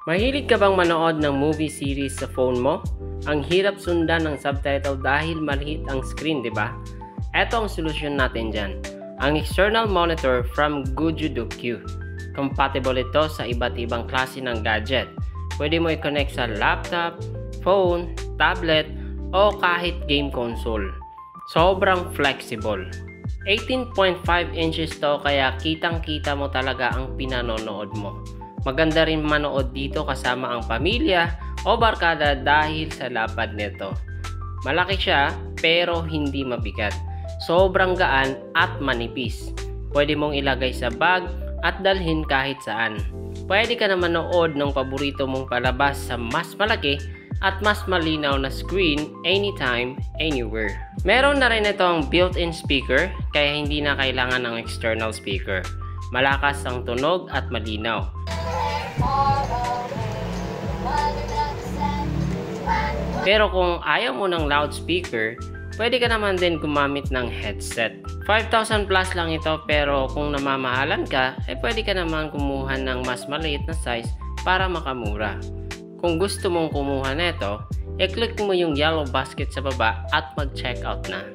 Mahilig ka bang manood ng movie series sa phone mo? Ang hirap sundan ng subtitle dahil maliit ang screen, di ba? Ito ang solusyon natin dyan. Ang external monitor from GoodUDoQ. Compatible ito sa iba't ibang klase ng gadget. Pwede mo i-connect sa laptop, phone, tablet, o kahit game console. Sobrang flexible. 18.5 inches to kaya kitang-kita mo talaga ang pinanonood mo. Maganda rin manood dito kasama ang pamilya o barkada dahil sa lapad nito. Malaki siya pero hindi mabigat. Sobrang gaan at manipis. Pwede mong ilagay sa bag at dalhin kahit saan. Pwede ka na manood ng paborito mong palabas sa mas malaki at mas malinaw na screen anytime, anywhere. Meron na rin itong built-in speaker kaya hindi na kailangan ng external speaker. Malakas ang tunog at malinaw. Pero kung ayaw mo ng loudspeaker, pwede ka naman din gumamit ng headset. 5,000 plus lang ito pero kung namamahalan ka, pwede ka naman kumuha ng mas maliit na size para makamura. Kung gusto mong kumuha nito, i-click mo yung yellow basket sa baba at mag-checkout na.